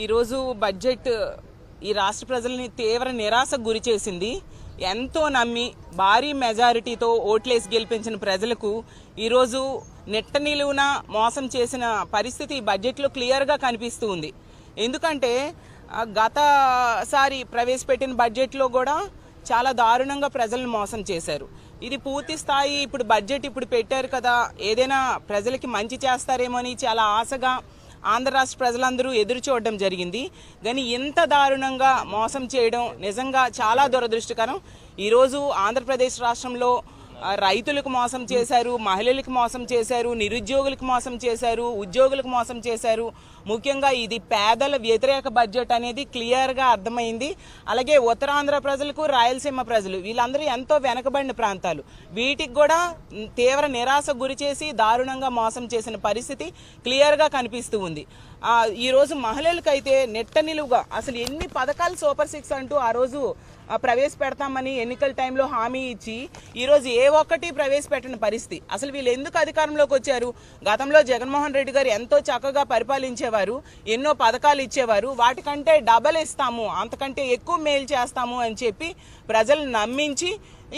ఈరోజు బడ్జెట్ ఈ రాష్ట్ర ప్రజల్ని తీవ్ర నిరాశకు గురి చేసింది. ఎంతో నమ్మి భారీ మెజారిటీతో ఓట్లేసి గెలిపించిన ప్రజలకు ఈరోజు నెట్ట నిలువున మోసం చేసిన పరిస్థితి ఈ బడ్జెట్లో క్లియర్గా కనిపిస్తూ ఉంది. ఎందుకంటే గతసారి ప్రవేశపెట్టిన బడ్జెట్లో కూడా చాలా దారుణంగా ప్రజలను మోసం చేశారు. ఇది పూర్తి స్థాయి ఇప్పుడు బడ్జెట్ ఇప్పుడు పెట్టారు కదా, ఏదైనా ప్రజలకి మంచి చేస్తారేమో అని చాలా ఆశగా ఆంధ్ర రాష్ట్ర ప్రజలందరూ ఎదురు చూడడం జరిగింది. కానీ ఇంత దారుణంగా మోసం చేయడం నిజంగా చాలా దురదృష్టకరం. ఈరోజు ఆంధ్రప్రదేశ్ రాష్ట్రంలో రైతులకు మోసం చేశారు, మహిళలకు మోసం చేశారు, నిరుద్యోగులకు మోసం చేశారు, ఉద్యోగులకు మోసం చేశారు. ముఖ్యంగా ఇది పేదల వ్యతిరేక బడ్జెట్ అనేది క్లియర్గా అర్థమైంది. అలాగే ఉత్తరాంధ్ర ప్రజలకు, రాయలసీమ ప్రజలు వీళ్ళందరూ ఎంతో వెనకబడిన ప్రాంతాలు, వీటికి కూడా తీవ్ర నిరాశకు గురి చేసి దారుణంగా మోసం చేసిన పరిస్థితి క్లియర్గా కనిపిస్తూ ఉంది. ఈరోజు మహిళలకైతే నెట్ట నిలువుగా అసలు ఎన్ని పథకాలు సూపర్ 6 అంటూ ఆ రోజు ప్రవేశపెడతామని ఎన్నికల టైంలో హామీ ఇచ్చి ఈరోజు ఏ ఒక్కటి ప్రవేశపెట్టిన పరిస్థితి. అసలు వీళ్ళు ఎందుకు అధికారంలోకి వచ్చారు? గతంలో జగన్మోహన్ రెడ్డి గారు ఎంతో చక్కగా పరిపాలించేవారు, ఎన్నో పథకాలు ఇచ్చేవారు. వాటికంటే డబల్ ఇస్తాము, అంతకంటే ఎక్కువ మేలు చేస్తాము అని చెప్పి ప్రజలను నమ్మించి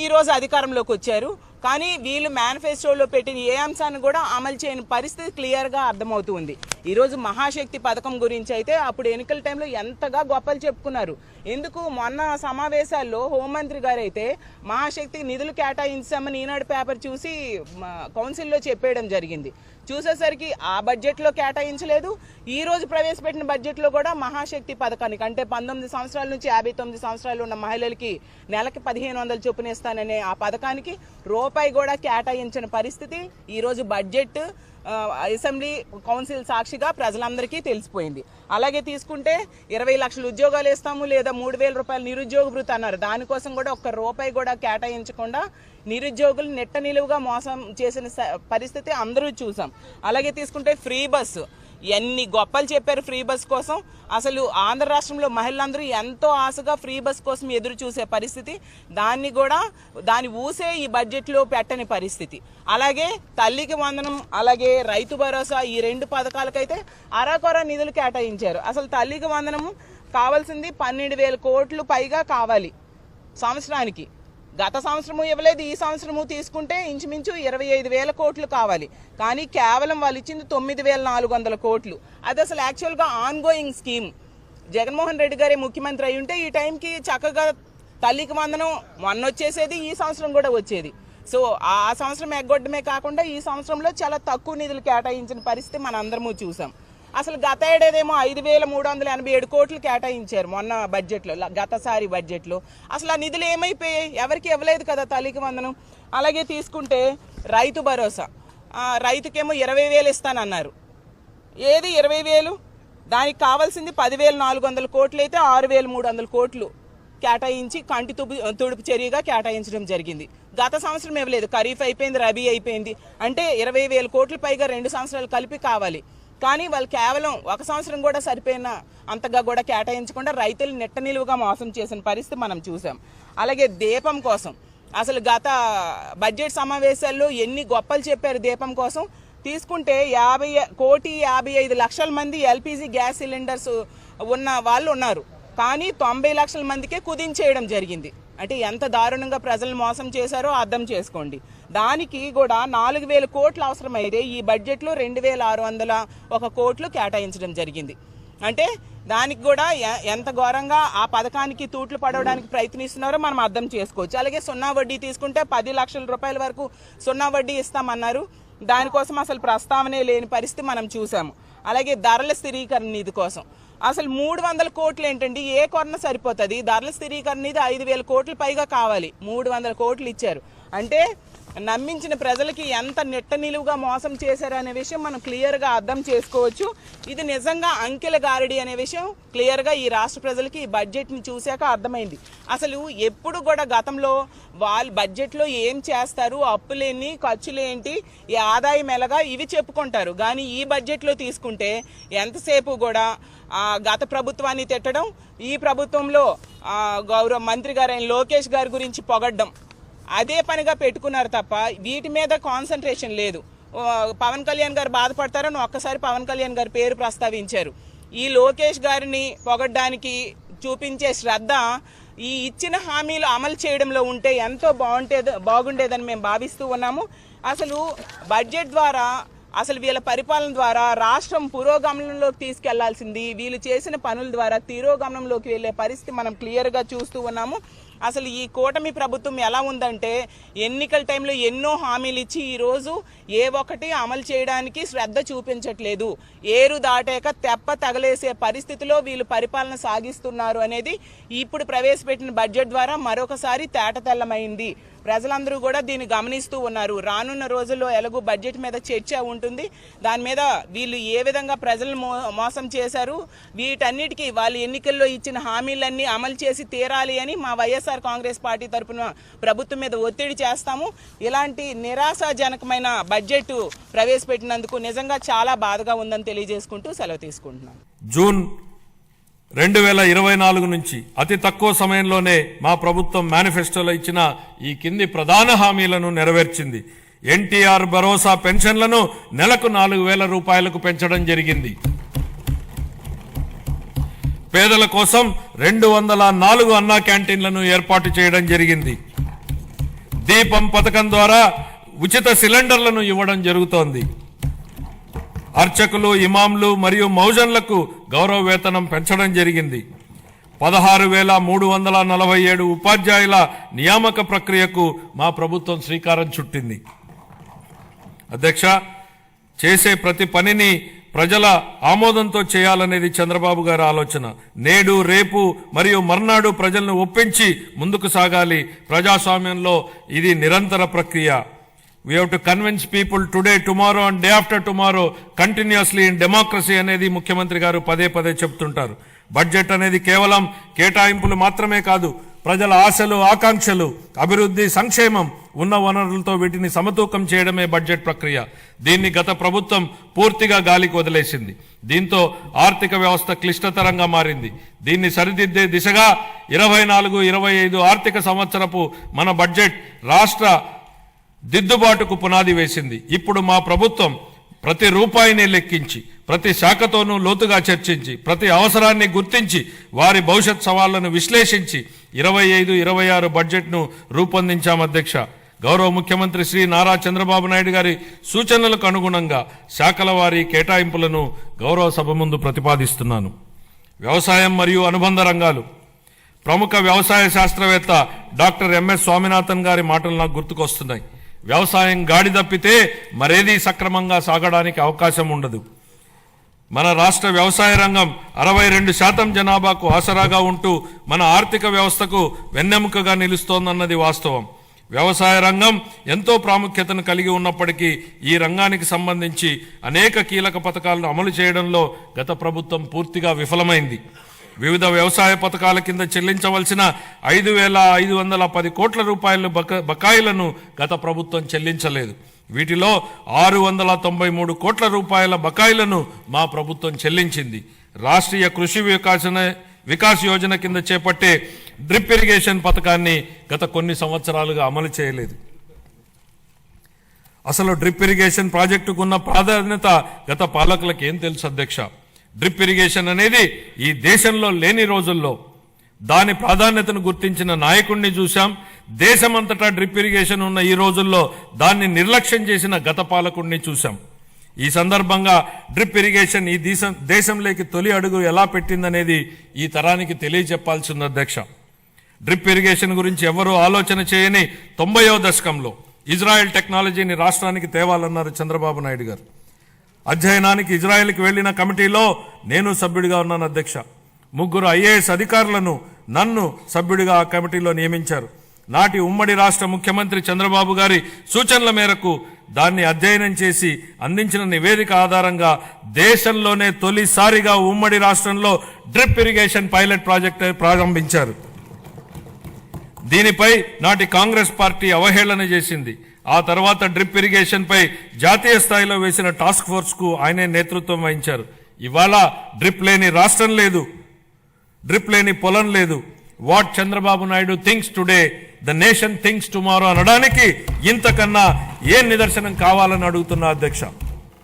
ఈరోజు అధికారంలోకి వచ్చారు. కానీ వీళ్ళు మేనిఫెస్టోలో పెట్టిన ఏ అంశాన్ని కూడా అమలు చేయని పరిస్థితి క్లియర్గా అర్థమవుతుంది. ఈరోజు మహాశక్తి పథకం గురించి అయితే అప్పుడు ఎన్నికల టైంలో ఎంతగా గొప్పలు చెప్పుకున్నారు. ఎందుకు మొన్న సమావేశాల్లో హోంమంత్రి గారు అయితే మహాశక్తికి నిధులు కేటాయించామని ఈనాడు పేపర్ చూసి కౌన్సిల్లో చెప్పేయడం జరిగింది. చూసేసరికి ఆ బడ్జెట్లో కేటాయించలేదు. ఈ రోజు ప్రవేశపెట్టిన బడ్జెట్లో కూడా మహాశక్తి పథకానికి అంటే 19 సంవత్సరాల నుంచి 59 సంవత్సరాలు ఉన్న మహిళలకి నెలకి 1500 చొప్పున ఇస్తాననే ఆ పథకానికి రూపాయి కూడా కేటాయించిన పరిస్థితి ఈరోజు బడ్జెట్ అసెంబ్లీ కౌన్సిల్ సాక్షిగా ప్రజలందరికీ తెలిసిపోయింది. అలాగే తీసుకుంటే 20 లక్షల ఉద్యోగాలు ఇస్తాము లేదా 3000 రూపాయలు నిరుద్యోగ భృతి అన్నారు. దానికోసం కూడా ఒక్క రూపాయి కూడా కేటాయించకుండా నిరుద్యోగులు నెట్ట నిలువుగా మోసం చేసిన పరిస్థితి అందరూ చూసాం. అలాగే తీసుకుంటే ఫ్రీ బస్సు ఎన్ని గొప్పలు చెప్పారు ఫ్రీ బస్ కోసం. అసలు ఆంధ్ర రాష్ట్రంలో మహిళలందరూ ఎంతో ఆశగా ఫ్రీ బస్ కోసం ఎదురు చూసే పరిస్థితి, దాని ఊసే ఈ బడ్జెట్లో పెట్టని పరిస్థితి. అలాగే తల్లికి వందనం, అలాగే రైతు భరోసా ఈ 2 పథకాలకైతే అరాకొర నిధులు కేటాయించారు. అసలు తల్లికి వందనము కావాల్సింది 12,000 కోట్లు పైగా కావాలి సంవత్సరానికి. గత సంవత్సరము ఇవ్వలేదు, ఈ సంవత్సరము తీసుకుంటే ఇంచుమించు 25,000 కోట్లు కావాలి. కానీ కేవలం వాళ్ళు ఇచ్చింది 9,400 కోట్లు. అది అసలు యాక్చువల్గా on going scheme. Jaganmohan Reddy గారే ముఖ్యమంత్రి అయి ఉంటే ఈ టైంకి చక్కగా తల్లికి వందనం మొన్న వచ్చేసేది, ఈ సంవత్సరం కూడా వచ్చేది. సో ఆ సంవత్సరం ఎగ్గొట్టమే కాకుండా ఈ సంవత్సరంలో చాలా తక్కువ నిధులు కేటాయించిన పరిస్థితి మన అందరము చూసాం. అసలు గత ఏడాదేమో 5,387 కోట్లు కేటాయించారు మొన్న బడ్జెట్లో, గతసారి బడ్జెట్లో. అసలు ఆ నిధులు ఏమైపోయాయి? ఎవరికి ఇవ్వలేదు కదా తల్లికి వందనం. అలాగే తీసుకుంటే రైతు భరోసా, రైతుకేమో 20,000 ఇస్తానన్నారు. ఏది 20,000? దానికి కావాల్సింది 10,400 కోట్లు అయితే 6,300 కోట్లు కేటాయించి కంటి తుడుపు చర్యగా కేటాయించడం జరిగింది. గత సంవత్సరం ఇవ్వలేదు, ఖరీఫ్ అయిపోయింది, రబీ అయిపోయింది. అంటే 20,000 కోట్లు పైగా 2 సంవత్సరాలు కలిపి కావాలి. కానీ వాళ్ళు కేవలం ఒక సంవత్సరం కూడా సరిపోయిన అంతగా కూడా కేటాయించకుండా రైతులు నెట్ట నిలువుగా మోసం చేసిన పరిస్థితి మనం చూసాం. అలాగే దీపం కోసం అసలు గత బడ్జెట్ సమావేశాల్లో ఎన్ని గొప్పలు చెప్పారు దీపం కోసం. తీసుకుంటే 1,55,00,000 మంది ఎల్పిజి గ్యాస్ సిలిండర్స్ ఉన్న వాళ్ళు ఉన్నారు. కానీ 90 లక్షల మందికే కుదించేయడం జరిగింది. అంటే ఎంత దారుణంగా ప్రజలను మోసం చేశారో అర్థం చేసుకోండి. దానికి కూడా 4,000 కోట్లు అవసరమైతే ఈ బడ్జెట్లో 2,601 కోట్లు కేటాయించడం జరిగింది. అంటే దానికి కూడా ఎంత ఘోరంగా ఆ పథకానికి తూట్లు పడవడానికి ప్రయత్నిస్తున్నారో మనం అర్థం చేసుకోవచ్చు. అలాగే సున్నా వడ్డీ తీసుకుంటే 10 లక్షల రూపాయల వరకు సున్నా వడ్డీ ఇస్తామన్నారు. దానికోసం అసలు ప్రస్తావనే లేని పరిస్థితి మనం చూసాము. అలాగే ధరల స్థిరీకరణ నిధి కోసం అసలు 300 కోట్లు ఏంటండి? ఏ కొరన సరిపోతుంది? ధరల స్థిరీకరణ నిధి 5,000 కోట్ల పైగా కావాలి, 300 కోట్లు ఇచ్చారు. అంటే నమ్మించిన ప్రజలకి ఎంత నెట్ట నిలువుగా మోసం చేశారనే విషయం మనం క్లియర్గా అర్థం చేసుకోవచ్చు. ఇది నిజంగా అంకెల గారడి అనే విషయం క్లియర్గా ఈ రాష్ట్ర ప్రజలకి ఈ బడ్జెట్ని చూశాక అర్థమైంది. అసలు ఎప్పుడు కూడా గతంలో వాళ్ళు బడ్జెట్లో ఏం చేస్తారు, అప్పులేని, ఖర్చులేంటి, ఈ ఆదాయం ఎలాగా ఇవి చెప్పుకుంటారు. కానీ ఈ బడ్జెట్లో తీసుకుంటే ఎంతసేపు కూడా గత ప్రభుత్వాన్ని తిట్టడం, ఈ ప్రభుత్వంలో గౌరవ మంత్రి గారైన లోకేష్ గారి గురించి పొగడ్డం, అదే పనిగా పెట్టుకున్నారు తప్ప వీటి మీద కాన్సన్ట్రేషన్ లేదు. పవన్ కళ్యాణ్ గారు బాధపడతారని ఒక్కసారి పవన్ కళ్యాణ్ గారి పేరు ప్రస్తావించారు. ఈ లోకేష్ గారిని పొగడ్డానికి చూపించే శ్రద్ధ ఈ ఇచ్చిన హామీలు అమలు చేయడంలో ఉంటే ఎంతో బాగుండేదని మేము భావిస్తూ ఉన్నాము. అసలు బడ్జెట్ ద్వారా అసలు వీళ్ళ పరిపాలన ద్వారా రాష్ట్రం పురోగమనంలోకి తీసుకెళ్లాల్సింది వీళ్ళు చేసిన పనుల ద్వారా తిరోగమనంలోకి వెళ్లే పరిస్థితి మనం క్లియర్గా చూస్తూ ఉన్నాము. అసలు ఈ కూటమి ప్రభుత్వం ఎలా ఉందంటే ఎన్నికల టైంలో ఎన్నో హామీలు ఇచ్చి ఈరోజు ఏ ఒక్కటి అమలు చేయడానికి శ్రద్ధ చూపించట్లేదు. ఏరు దాటాక తెప్ప తగలేసే పరిస్థితిలో వీళ్ళు పరిపాలన సాగిస్తున్నారు అనేది ఇప్పుడు ప్రవేశపెట్టిన బడ్జెట్ ద్వారా మరొకసారి తేటతెల్లమైంది. ప్రజలందరూ కూడా దీన్ని గమనిస్తూ ఉన్నారు. రానున్న రోజుల్లో ఎలాగూ బడ్జెట్ మీద చర్చ ఉంటుంది. దాని మీద వీళ్ళు ఏ విధంగా ప్రజలను మోసం చేశారు, వీటన్నిటికీ వాళ్ళు ఎన్నికల్లో ఇచ్చిన హామీలన్నీ అమలు చేసి తీరాలి అని మా వైఎస్ఆర్ కాంగ్రెస్ పార్టీ తరఫున ప్రభుత్వం మీద ఒత్తిడి చేస్తాము. ఇలాంటి నిరాశాజనకమైన బడ్జెట్ ప్రవేశపెట్టినందుకు నిజంగా చాలా బాధగా ఉందని తెలియజేసుకుంటూ సెలవు తీసుకుంటున్నాను. జూన్ 2024 నుంచి అతి తక్కువ సమయంలోనే మా ప్రభుత్వం మేనిఫెస్టోలో ఇచ్చిన ఈ కింది ప్రధాన హామీలను నెరవేర్చింది. ఎన్టీఆర్ భరోసా పెన్షన్లను నెలకు 4,000 రూపాయలకు పెంచడం జరిగింది. పేదల కోసం 204 అన్నా క్యాంటీన్లను ఏర్పాటు చేయడం జరిగింది. దీపం పథకం ద్వారా ఉచిత సిలిండర్లను ఇవ్వడం జరుగుతోంది. అర్చకులు, ఇమాంలు మరియు మౌజన్లకు గౌరవ వేతనం పెంచడం జరిగింది. 16,347 ఉపాధ్యాయుల నియామక ప్రక్రియకు మా ప్రభుత్వం శ్రీకారం చుట్టింది. అధ్యక్ష, చేసే ప్రతి పనిని ప్రజల ఆమోదంతో చేయాలనేది చంద్రబాబు గారి ఆలోచన. నేడు, రేపు మరియు మర్నాడు ప్రజలను ఒప్పించి ముందుకు సాగాలి. ప్రజాస్వామ్యంలో ఇది నిరంతర ప్రక్రియ. We have to convince people today, tomorrow and day after tomorrow continuously in democracy అనేది ముఖ్యమంత్రి గారు పదే పదే చెప్తుంటారు. బడ్జెట్ అనేది కేవలం కేటాయింపులు మాత్రమే కాదు, ప్రజల ఆశలు, ఆకాంక్షలు, అభివృద్ధి, సంక్షేమం, ఉన్న వనరులతో వీటిని సమతూకం చేయడమే బడ్జెట్ ప్రక్రియ. దీన్ని గత ప్రభుత్వం పూర్తిగా గాలికి వదిలేసింది. దీంతో ఆర్థిక వ్యవస్థ క్లిష్టతరంగా మారింది. దీన్ని సరిదిద్దే దిశగా 24-25 ఆర్థిక సంవత్సరపు మన బడ్జెట్ రాష్ట్ర దిద్దుబాటుకు పునాది వేసింది. ఇప్పుడు మా ప్రభుత్వం ప్రతి రూపాయిని లెక్కించి, ప్రతి శాఖతోనూ లోతుగా చర్చించి, ప్రతి అవసరాన్ని గుర్తించి, వారి భవిష్యత్ సవాళ్లను విశ్లేషించి 25-26 బడ్జెట్ను రూపొందించాం. అధ్యక్ష, గౌరవ ముఖ్యమంత్రి శ్రీ నారా చంద్రబాబు నాయుడు గారి సూచనలకు అనుగుణంగా శాఖల వారి కేటాయింపులను గౌరవ సభ ముందు ప్రతిపాదిస్తున్నాను. వ్యవసాయం మరియు అనుబంధ రంగాలు. ప్రముఖ వ్యవసాయ శాస్త్రవేత్త డాక్టర్ ఎంఎస్ స్వామినాథన్ గారి మాటలు నాకు గుర్తుకొస్తున్నాయి. వ్యవసాయం గాడి తప్పితే మరేదీ సక్రమంగా సాగడానికి అవకాశం ఉండదు. మన రాష్ట్ర వ్యవసాయ రంగం 62% జనాభాకు ఆసరాగా ఉంటూ మన ఆర్థిక వ్యవస్థకు వెన్నెముకగా నిలుస్తోందన్నది వాస్తవం. వ్యవసాయ రంగం ఎంతో ప్రాముఖ్యతను కలిగి ఉన్నప్పటికీ ఈ రంగానికి సంబంధించి అనేక కీలక పథకాలను అమలు చేయడంలో గత ప్రభుత్వం పూర్తిగా విఫలమైంది. వివిధ వ్యవసాయ పథకాల కింద చెల్లించవలసిన 5,510 కోట్ల రూపాయల బకాయిలను గత ప్రభుత్వం చెల్లించలేదు. వీటిలో 693 కోట్ల రూపాయల బకాయిలను మా ప్రభుత్వం చెల్లించింది. రాష్ట్రీయ కృషి వికాస్ యోజన కింద చేపట్టే డ్రిప్ ఇరిగేషన్ పథకాన్ని గత కొన్ని సంవత్సరాలుగా అమలు చేయలేదు. అసలు డ్రిప్ ఇరిగేషన్ ప్రాజెక్టుకు ఉన్న ప్రాధాన్యత గత పాలకులకు ఏం తెలుసు అధ్యక్ష? డ్రిప్ ఇరిగేషన్ అనేది ఈ దేశంలో లేని రోజుల్లో దాని ప్రాధాన్యతను గుర్తించిన నాయకుడిని చూశాం. దేశమంతటా డ్రిప్ ఇరిగేషన్ ఉన్న ఈ రోజుల్లో దాన్ని నిర్లక్ష్యం చేసిన గత పాలకుడిని చూశాం. ఈ సందర్భంగా డ్రిప్ ఇరిగేషన్ ఈ దేశంలోకి తొలి అడుగు ఎలా పెట్టిందనేది ఈ తరానికి తెలియజెప్పాల్సింది అధ్యక్ష. డ్రిప్ ఇరిగేషన్ గురించి ఎవరూ ఆలోచన చేయని 90వ దశకంలో ఇజ్రాయెల్ టెక్నాలజీని రాష్ట్రానికి తేవాలన్నారు చంద్రబాబు నాయుడు గారు. అధ్యయనానికి ఇజ్రాయెల్కి వెళ్లిన కమిటీలో నేను సభ్యుడిగా ఉన్నాను అధ్యక్ష. 3 IAS అధికారులను నన్ను సభ్యుడిగా ఆ కమిటీలో నియమించారు. నాటి ఉమ్మడి రాష్ట్ర ముఖ్యమంత్రి చంద్రబాబు గారి సూచనల మేరకు దాన్ని అధ్యయనం చేసి అందించిన నివేదిక ఆధారంగా దేశంలోనే తొలిసారిగా ఉమ్మడి రాష్ట్రంలో డ్రిప్ ఇరిగేషన్ పైలట్ ప్రాజెక్టు ప్రారంభించారు. దీనిపై నాటి కాంగ్రెస్ పార్టీ అవహేళన చేసింది. ఆ తర్వాత డ్రిప్ ఇరిగేషన్ పై జాతీయ స్థాయిలో వేసిన టాస్క్ ఫోర్స్ కు ఆయనే నేతృత్వం వహించారు. ఇవాళ డ్రిప్ లేని రాష్ట్రం లేదు, డ్రిప్ లేని పొలం లేదు. What Chandrababu Naidu thinks today, the nation thinks tomorrow అనడానికి ఇంతకన్నా ఏ నిదర్శనం కావాలని అడుగుతున్నా అధ్యక్ష.